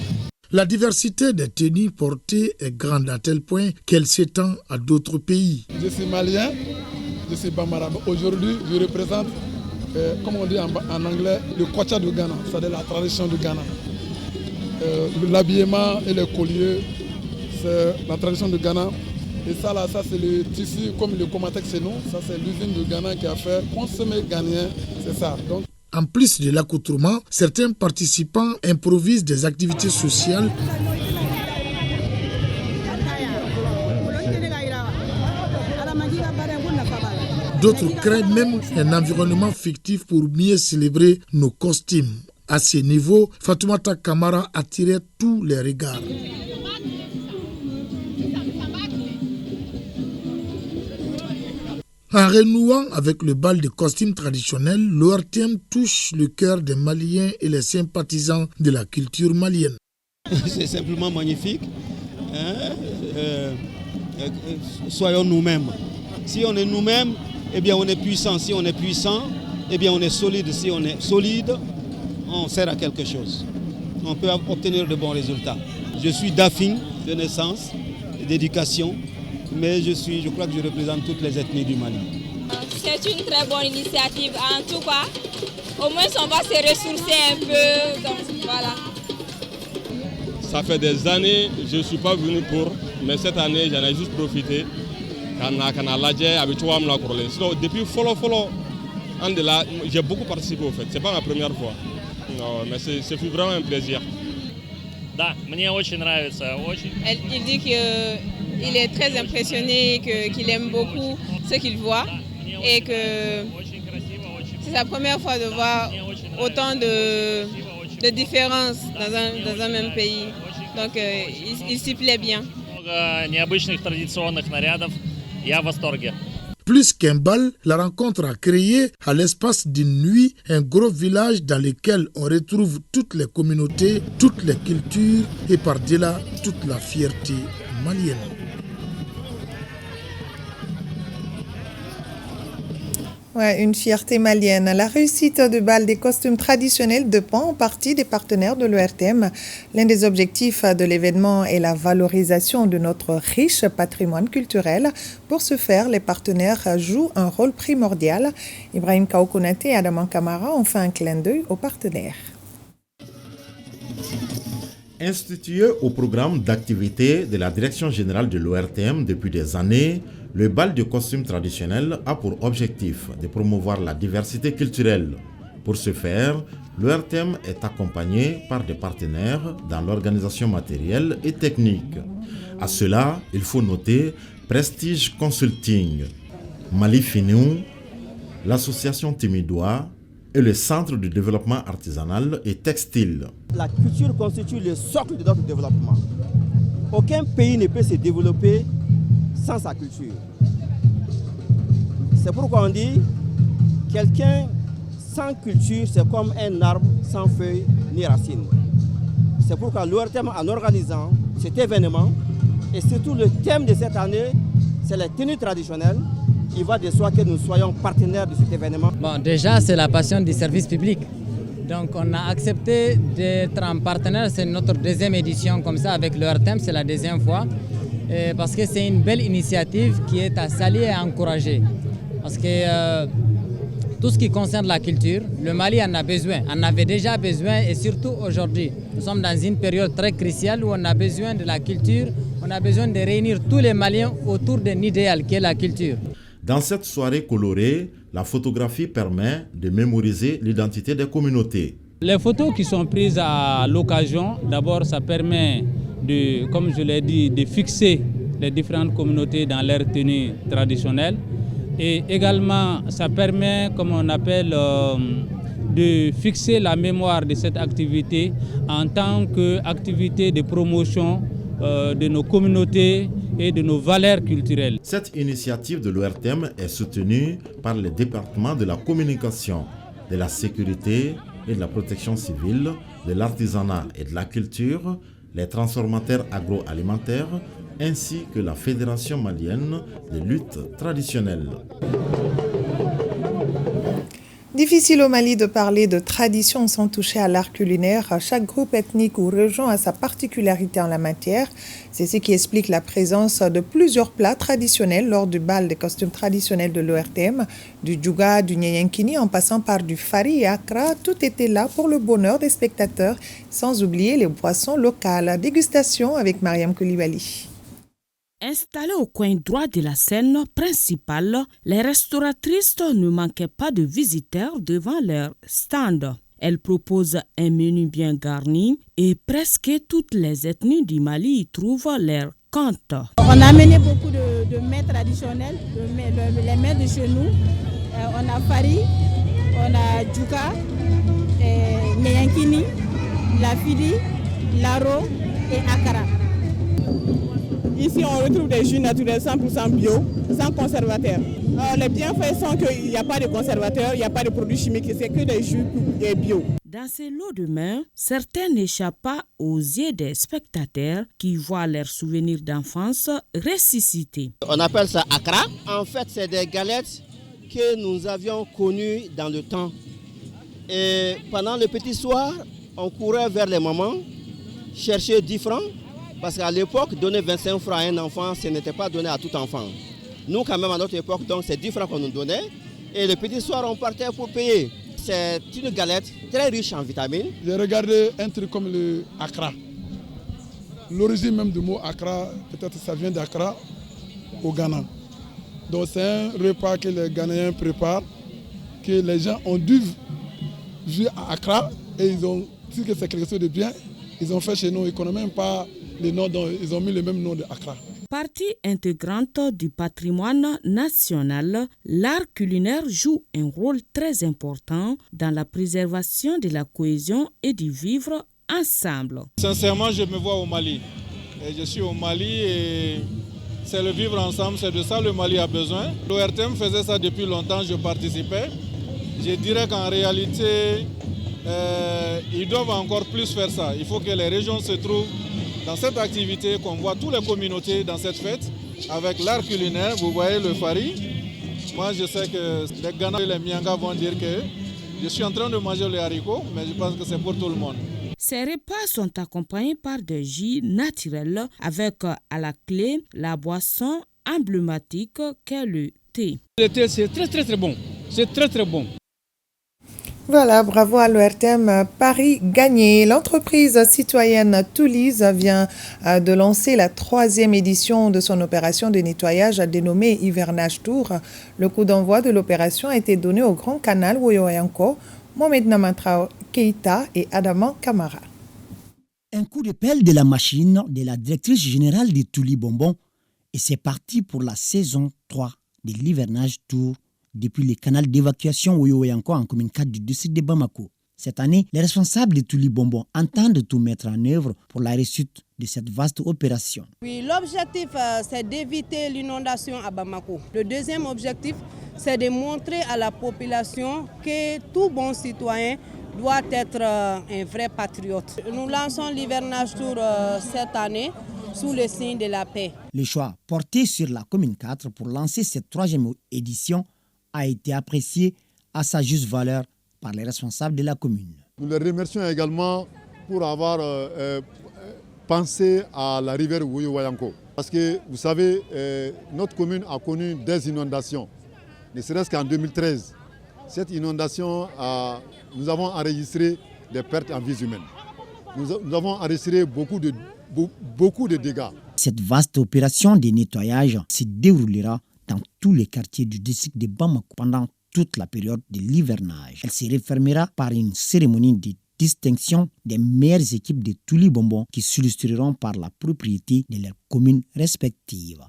La diversité des tenues portées est grande à tel point qu'elle s'étend à d'autres pays. Je suis malien, je suis Bambara. Aujourd'hui, je représente, comme on dit en anglais, le Kwacha du Ghana, c'est-à-dire la tradition du Ghana. L'habillement et les colliers, c'est la tradition du Ghana. Et ça, là, ça c'est le tissu, comme le Comatex chez nous, ça c'est l'usine du Ghana qui a fait consommer ghanéen, c'est ça. Donc, en plus de l'accoutrement, certains participants improvisent des activités sociales. D'autres créent même un environnement fictif pour mieux célébrer nos costumes. À ce niveau, Fatoumata Kamara attirait tous les regards. En renouant avec le bal de costumes traditionnels, l'ORTM touche le cœur des Maliens et les sympathisants de la culture malienne. C'est simplement magnifique. Soyons nous-mêmes. Si on est nous-mêmes, eh bien on est puissant. Si on est puissant, eh bien on est solide. Si on est solide, on sert à quelque chose. On peut obtenir de bons résultats. Je suis Dafing de naissance, d'éducation, mais je crois que je représente toutes les ethnies du Mali. C'est une très bonne initiative. En tout cas, au moins on va se ressourcer un peu. Donc voilà. Ça fait des années, je ne suis pas venu pour, mais cette année j'en ai juste profité. Sinon, depuis Folo, j'ai beaucoup participé au fait. Ce n'est pas ma première fois. Non, mais c'est vraiment un plaisir. Il dit qu'il est très impressionné, qu'il aime beaucoup ce qu'il voit et que c'est sa première fois de voir autant de différences dans un même pays. Donc il s'y plaît bien. Plus qu'un bal, la rencontre a créé à l'espace d'une nuit un gros village dans lequel on retrouve toutes les communautés, toutes les cultures et par-delà toute la fierté malienne. Ouais, une fierté malienne. La réussite du bal des costumes traditionnels dépend en partie des partenaires de l'ORTM. L'un des objectifs de l'événement est la valorisation de notre riche patrimoine culturel. Pour ce faire, les partenaires jouent un rôle primordial. Ibrahim Kaoukonate et Adaman Kamara ont fait un clin d'œil aux partenaires. Institué au programme d'activité de la Direction générale de l'ORTM depuis des années, le bal de costumes traditionnels a pour objectif de promouvoir la diversité culturelle. Pour ce faire, l'ORTM est accompagné par des partenaires dans l'organisation matérielle et technique. À cela, il faut noter Prestige Consulting, Mali Finou, l'association Timidoua et le Centre de développement artisanal et textile. La culture constitue le socle de notre développement. Aucun pays ne peut se développer sans sa culture. C'est pourquoi on dit quelqu'un sans culture, c'est comme un arbre sans feuilles ni racines. C'est pourquoi l'ORTM, en organisant cet événement, et surtout le thème de cette année, c'est les tenues traditionnelles. Il va de soi que nous soyons partenaires de cet événement. Bon, déjà, c'est la passion du service public. Donc, on a accepté d'être en partenaire. C'est notre deuxième édition comme ça avec l'ORTM, c'est la deuxième fois. Parce que c'est une belle initiative qui est à saluer et à encourager. Parce que Tout ce qui concerne la culture, le Mali en a besoin, en avait déjà besoin et surtout aujourd'hui. Nous sommes dans une période très cruciale où on a besoin de la culture, on a besoin de réunir tous les Maliens autour d'un idéal qui est la culture. Dans cette soirée colorée, la photographie permet de mémoriser l'identité des communautés. Les photos qui sont prises à l'occasion, d'abord ça permet de, comme je l'ai dit, de fixer les différentes communautés dans leur tenue traditionnelle. Et également, ça permet, comme on appelle, de fixer la mémoire de cette activité en tant qu'activité de promotion de nos communautés et de nos valeurs culturelles. Cette initiative de l'ORTM est soutenue par les départements de la communication, de la sécurité et de la protection civile, de l'artisanat et de la culture, les transformateurs agroalimentaires, ainsi que la Fédération malienne de lutte traditionnelle. Difficile au Mali de parler de tradition sans toucher à l'art culinaire. Chaque groupe ethnique ou région a sa particularité en la matière. C'est ce qui explique la présence de plusieurs plats traditionnels lors du bal des costumes traditionnels de l'ORTM, du djouga, du nyeyenkini en passant par du fari et akra. Tout était là pour le bonheur des spectateurs, sans oublier les boissons locales. Dégustation avec Mariam Koulibaly. Installées au coin droit de la scène principale, les restauratrices ne manquaient pas de visiteurs devant leur stand. Elles proposent un menu bien garni et presque toutes les ethnies du Mali y trouvent leur compte. On a amené beaucoup de mets traditionnels, les mets de chez nous. On a fari, on a djouka, nyeyenkini, la fili, laro et akara. Ici, on retrouve des jus naturels 100% bio, sans conservateur. Les bienfaits sont qu'il n'y a pas de conservateur, il n'y a pas de produits chimiques, c'est que des jus bio. Dans ces lots de main, certains n'échappent pas aux yeux des spectateurs qui voient leurs souvenirs d'enfance ressuscités. On appelle ça akra. En fait, c'est des galettes que nous avions connues dans le temps. Et pendant le petit soir, on courait vers les mamans, chercher 10 francs. Parce qu'à l'époque, donner 25 francs à un enfant, ce n'était pas donné à tout enfant. Nous, quand même, à notre époque, donc c'est 10 francs qu'on nous donnait. Et le petit soir, on partait pour payer. C'est une galette très riche en vitamines. J'ai regardé un truc comme le akra. L'origine même du mot akra, peut-être ça vient d'Accra au Ghana. Donc c'est un repas que les Ghanéens préparent, que les gens ont dû vivre à Accra et ils ont dit que c'est quelque chose de bien. Ils ont fait chez nous, ils ne connaissent même pas les noms, ils ont mis le même nom de Accra. Partie intégrante du patrimoine national, l'art culinaire joue un rôle très important dans la préservation de la cohésion et du vivre ensemble. Sincèrement, je me vois au Mali. Et je suis au Mali et c'est le vivre ensemble, c'est de ça le Mali a besoin. L'ORTM faisait ça depuis longtemps, je participais. Je dirais qu'en réalité, ils doivent encore plus faire ça. Il faut que les régions se trouvent dans cette activité, qu'on voit toutes les communautés dans cette fête, avec l'art culinaire. Vous voyez le fari. Moi, je sais que les Ghana et les Mianga vont dire que je suis en train de manger les haricots, mais je pense que c'est pour tout le monde. Ces repas sont accompagnés par des jus naturels avec à la clé la boisson emblématique qu'est le thé. Le thé, c'est très bon. C'est très bon. Voilà, bravo à l'ORTM Paris gagné. L'entreprise citoyenne Toulouse vient de lancer la 3e édition de son opération de nettoyage dénommée Hivernage Tour. Le coup d'envoi de l'opération a été donné au Grand Canal Woyoyanko, Mohamed Namatra Keita et Adama Kamara. Un coup de pelle de la machine de la directrice générale de Touli Bonbon et c'est parti pour la saison 3 de l'Hivernage Tour depuis le canal d'évacuation Woyoyanko en commune 4 du district de Bamako. Cette année, les responsables de Touli Bonbon entendent tout mettre en œuvre pour la réussite de cette vaste opération. Oui, l'objectif, c'est d'éviter l'inondation à Bamako. Le deuxième objectif, c'est de montrer à la population que tout bon citoyen doit être un vrai patriote. Nous lançons l'Hivernage Tour cette année sous le signe de la paix. Le choix porté sur la commune 4 pour lancer cette 3e édition a été apprécié à sa juste valeur par les responsables de la commune. Nous les remercions également pour avoir pensé à la rivière Woyoyanko. Parce que vous savez, notre commune a connu des inondations, ne serait-ce qu'en 2013. cette inondation, nous avons enregistré des pertes en vies humaines. Nous avons enregistré beaucoup de dégâts. Cette vaste opération de nettoyage se déroulera dans tous les quartiers du district de Bamako pendant toute la période de l'hivernage. Elle se refermera par une cérémonie de distinction des meilleures équipes de Touli Bonbon qui s'illustreront par la propriété de leurs communes respectives.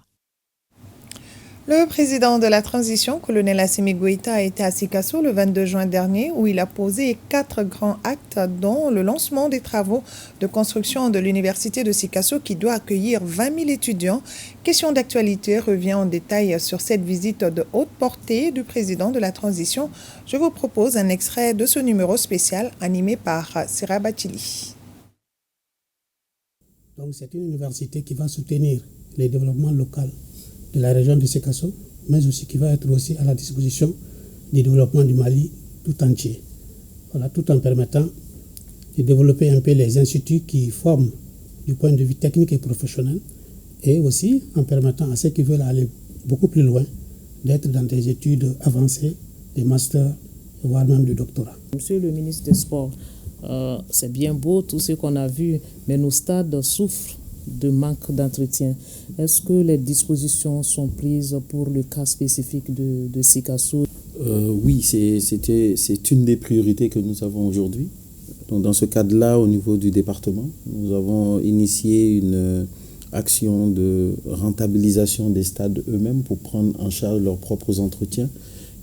Le président de la transition, colonel Assimi Goïta, a été à Sikasso le 22 juin dernier où il a posé 4 grands actes dont le lancement des travaux de construction de l'université de Sikasso qui doit accueillir 20 000 étudiants. Question d'actualité revient en détail sur cette visite de haute portée du président de la transition. Je vous propose un extrait de ce numéro spécial animé par Sira Batili. Donc c'est une université qui va soutenir les développements locaux de la région de Sikasso, mais aussi qui va être aussi à la disposition du développement du Mali tout entier. Voilà, tout en permettant de développer un peu les instituts qui forment du point de vue technique et professionnel, et aussi en permettant à ceux qui veulent aller beaucoup plus loin d'être dans des études avancées, des masters, voire même du doctorat. Monsieur le ministre des Sports, c'est bien beau tout ce qu'on a vu, mais nos stades souffrent de manque d'entretien. Est-ce que les dispositions sont prises pour le cas spécifique de Sikasso? Oui, c'est une des priorités que nous avons aujourd'hui. Donc, dans ce cadre-là, au niveau du département, nous avons initié une action de rentabilisation des stades eux-mêmes pour prendre en charge leurs propres entretiens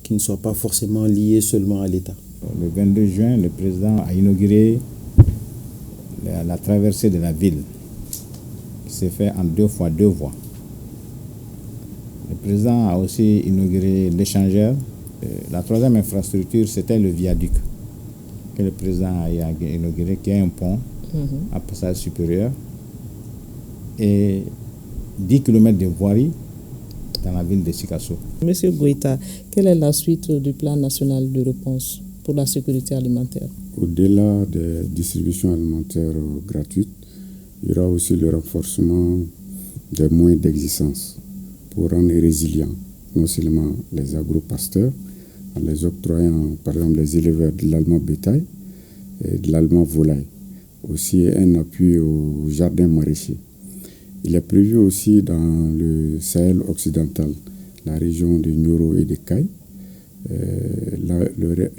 qui ne soient pas forcément liés seulement à l'État. Le 22 juin, le président a inauguré la traversée de la ville, qui s'est fait en 2 fois 2 voies. Le président a aussi inauguré l'échangeur. La 3e infrastructure, c'était le viaduc que le président a inauguré, qui est un pont à passage supérieur et 10 km de voirie dans la ville de Sikasso. Monsieur Goïta, quelle est la suite du plan national de réponse pour la sécurité alimentaire? Au-delà des distributions alimentaires gratuites, il y aura aussi le renforcement des moyens d'existence pour rendre résilients non seulement les agro-pasteurs, en les octroyant par exemple les éleveurs de l'allemand bétail et de l'allemand volaille. Aussi un appui aux jardins maraîchers. Il est prévu aussi dans le Sahel occidental, la région de Nioro et de Caille,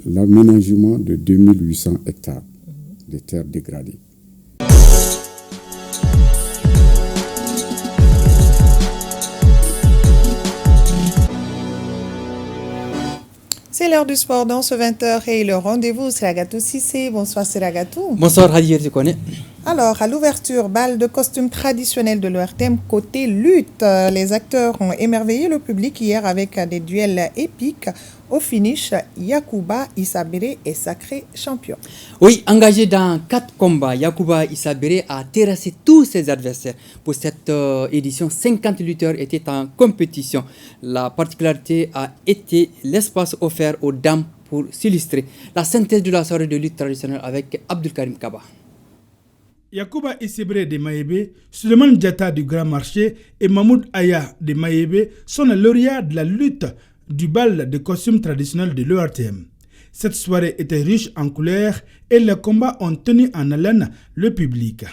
l'aménagement de 2800 hectares de terres dégradées. C'est l'heure du sport dans ce 20h et le rendez-vous, c'est Seragatou Sissé. Bonsoir Seragatou. Bonsoir Hadier, tu connais. Alors, à l'ouverture, bal de costume traditionnel de l'ORTM côté lutte. Les acteurs ont émerveillé le public hier avec des duels épiques. Au finish, Yacouba Issabéré est sacré champion. Oui, engagé dans 4 combats, Yacouba Issabéré a terrassé tous ses adversaires. Pour cette édition, 50 lutteurs étaient en compétition. La particularité a été l'espace offert aux dames pour s'illustrer. La synthèse de la soirée de lutte traditionnelle avec Abdelkarim Kaba. Yacouba Issabéré de Maïébé, Suleiman Diatta du Grand Marché et Mahmoud Aya de Maïébé sont les lauréats de la lutte du bal de costumes traditionnels de l'ORTM. Cette soirée était riche en couleurs et les combats ont tenu en haleine le public.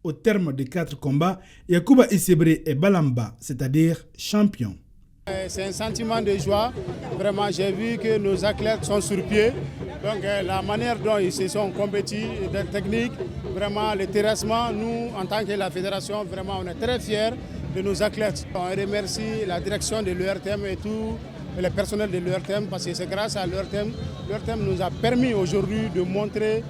Au terme de 4 combats, Yacouba Issabéré est Balamba, c'est-à-dire champion. C'est un sentiment de joie. Vraiment, j'ai vu que nos athlètes sont sur pied. Donc, la manière dont ils se sont compétis, la technique, vraiment le terrassement, nous, en tant que la fédération, vraiment, on est très fiers de nos athlètes. On remercie la direction de l'ORTM et tout le personnel de l'ORTM parce que c'est grâce à l'ORTM. L'ORTM nous a permis aujourd'hui de montrer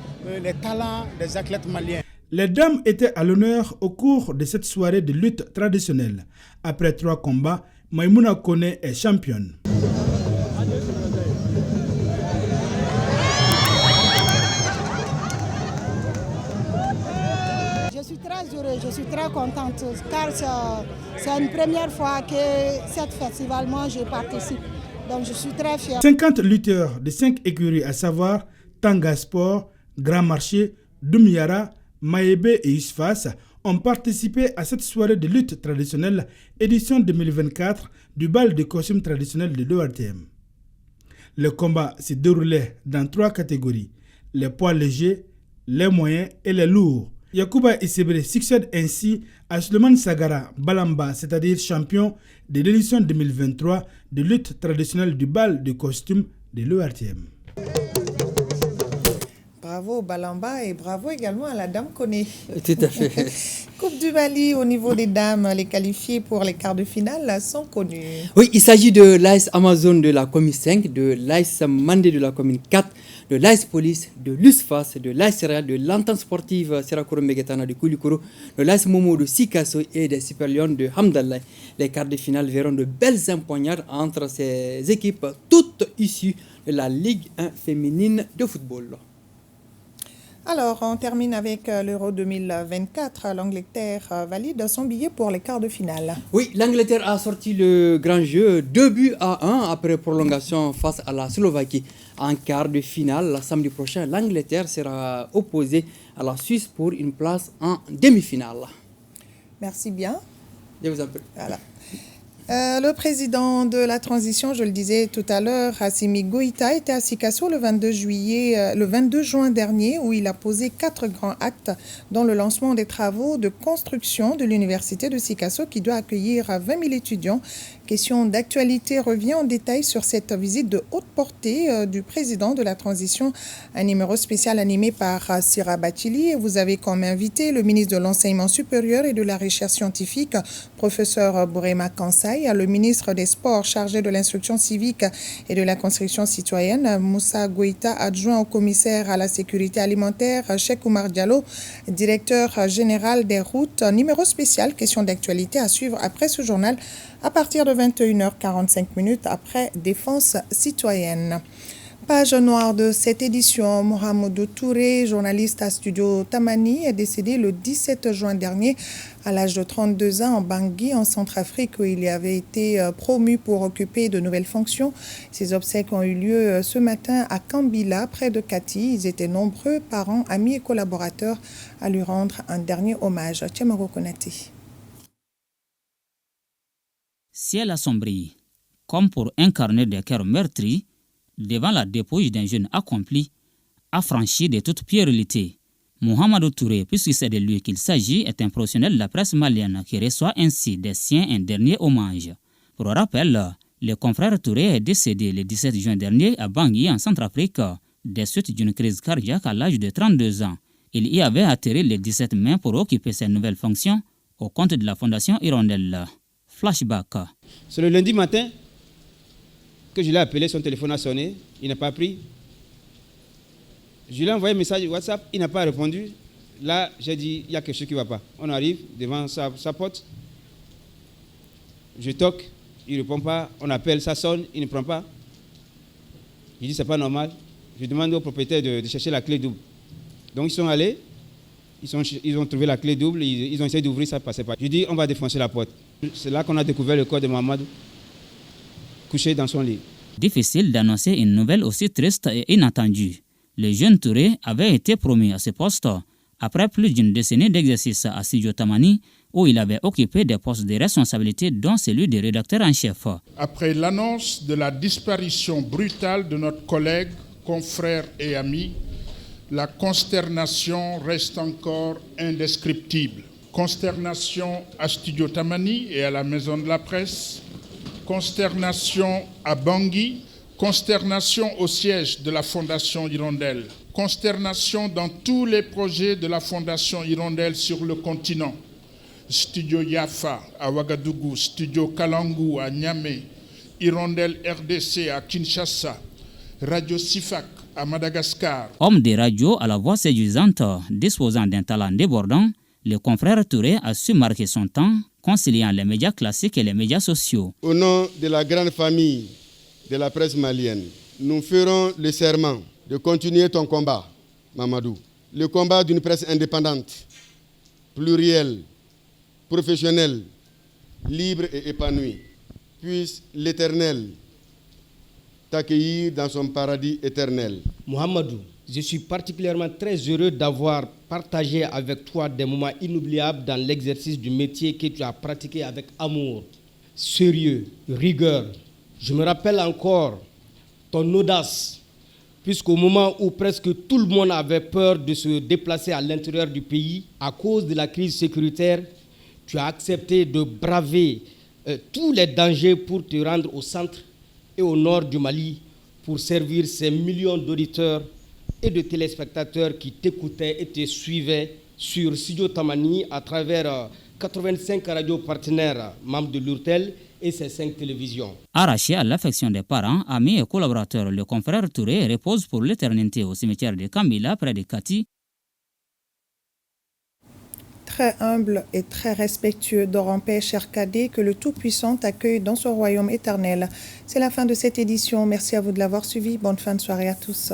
les talents des athlètes maliens. Les dames étaient à l'honneur au cours de cette soirée de lutte traditionnelle. Après 3 combats, Maïmouna Kone est championne. Je suis très heureux, je Je suis très contente car c'est une première fois que cette festival, moi, je participe. Donc je suis très fière. 50 lutteurs de 5 écuries, à savoir Tanga Sport, Grand Marché, Doumiara, Maébé et Isfas, ont participé à cette soirée de lutte traditionnelle édition 2024 du bal de costumes traditionnels de l'ORTM. Le combat s'est déroulé dans 3 catégories, les poids légers, les moyens et les lourds. Yacouba Issebré succède ainsi à Suleiman Sagara Balamba, c'est-à-dire champion de l'édition 2023 de lutte traditionnelle du bal de costumes de l'ORTM. Bravo Balamba et bravo également à la dame Koné. Tout à fait. Coupe du Mali au niveau des dames, les qualifiées pour les quarts de finale sont connues. Oui, il s'agit de l'AS Amazon de la commune 5, de l'AS Mandé de la commune 4, de l'AS Police, de l'USFAS, de l'AS Real, de l'Entente sportive Sirakoro Megetana de Koulikoro, de l'AS Momo de Sikasso et des Super Lions de Hamdallah. Les quarts de finale verront de belles empoignades entre ces équipes, toutes issues de la Ligue 1 féminine de football. Alors, on termine avec l'Euro 2024. L'Angleterre valide son billet pour les quarts de finale. Oui, l'Angleterre a sorti le grand jeu 2-1 après prolongation face à la Slovaquie. En quart de finale, samedi prochain, l'Angleterre sera opposée à la Suisse pour une place en demi-finale. Merci bien. Je vous en prie. Voilà. Le président de la transition, je le disais tout à l'heure, Assimi Goïta, était à Sikasso le 22 juin dernier, où il a posé 4 grands actes, dont le lancement des travaux de construction de l'université de Sikasso, qui doit accueillir 20 000 étudiants. Question d'actualité revient en détail sur cette visite de haute portée du président de la transition, un numéro spécial animé par Sira Bachili. Et vous avez comme invité le ministre de l'Enseignement supérieur et de la Recherche scientifique, professeur Bourema Kansai, le ministre des Sports chargé de l'instruction civique et de la construction citoyenne, Moussa Goïta, adjoint au commissaire à la sécurité alimentaire, Cheikh Oumar Diallo, directeur général des routes. Numéro spécial, question d'actualité à suivre après ce journal à partir de 21h45 après Défense citoyenne. Page noire de cette édition, Mohamedou Touré, journaliste à Studio Tamani, est décédé le 17 juin dernier à l'âge de 32 ans en Bangui, en Centrafrique, où il avait été promu pour occuper de nouvelles fonctions. Ses obsèques ont eu lieu ce matin à Kambila, près de Kati. Ils étaient nombreux, parents, amis et collaborateurs, à lui rendre un dernier hommage. Tiamaro Konate. Ciel assombri, comme pour incarner des cœurs meurtris, devant la dépouille d'un jeune accompli, affranchi de toute puérilité. Mohamedou Touré, puisque c'est de lui qu'il s'agit, est un professionnel de la presse malienne qui reçoit ainsi des siens un dernier hommage. Pour rappel, le confrère Touré est décédé le 17 juin dernier à Bangui, en Centrafrique, des suites d'une crise cardiaque à l'âge de 32 ans. Il y avait atterri le 17 mai pour occuper ses nouvelles fonctions au compte de la Fondation Hirondelle. Flashback. C'est le lundi matin que je l'ai appelé, son téléphone a sonné, il n'a pas pris. Je lui ai envoyé un message WhatsApp, il n'a pas répondu. Là, j'ai dit, il y a quelque chose qui ne va pas. On arrive devant sa porte. Je toque, il ne répond pas. On appelle, ça sonne, il ne prend pas. Je dis, c'est pas normal. Je demande au propriétaire de chercher la clé double. Donc, ils sont allés, ils ont trouvé la clé double, ils ont essayé d'ouvrir, ça ne passait pas. Je dis, on va défoncer la porte. C'est là qu'on a découvert le corps de Mohamedou, couché dans son lit. Difficile d'annoncer une nouvelle aussi triste et inattendue. Le jeune Touré avait été promu à ce poste après plus d'une décennie d'exercice à Studio Tamani, où il avait occupé des postes de responsabilité, dont celui de rédacteur en chef. Après l'annonce de la disparition brutale de notre collègue, confrère et ami, la consternation reste encore indescriptible. Consternation à Studio Tamani et à la Maison de la Presse, consternation à Bangui, consternation au siège de la Fondation Hirondelle, consternation dans tous les projets de la Fondation Hirondelle sur le continent. Studio Yafa à Ouagadougou, Studio Kalangu à Niamey, Hirondelle RDC à Kinshasa, Radio Sifak à Madagascar. Homme de radio à la voix séduisante, disposant d'un talent débordant, le confrère Touré a su marquer son temps, conciliant les médias classiques et les médias sociaux. Au nom de la grande famille de la presse malienne, nous ferons le serment de continuer ton combat, Mamadou. Le combat d'une presse indépendante, plurielle, professionnels, libres et épanouis. Puisse l'Éternel t'accueillir dans son paradis éternel. Mohamedou, je suis particulièrement très heureux d'avoir partagé avec toi des moments inoubliables dans l'exercice du métier que tu as pratiqué avec amour, sérieux, rigueur. Je me rappelle encore ton audace, puisqu'au moment où presque tout le monde avait peur de se déplacer à l'intérieur du pays à cause de la crise sécuritaire, tu as accepté de braver tous les dangers pour te rendre au centre et au nord du Mali pour servir ces millions d'auditeurs et de téléspectateurs qui t'écoutaient et te suivaient sur Studio Tamani à travers 85 radios partenaires membres de l'URTEL et ses 5 télévisions. Arraché à l'affection des parents, amis et collaborateurs, le confrère Touré repose pour l'éternité au cimetière de Kambila près de Kati. Très humble et très respectueux, dors en paix, cher cadet, que le Tout-Puissant t'accueille dans son royaume éternel. C'est la fin de cette édition. Merci à vous de l'avoir suivi. Bonne fin de soirée à tous.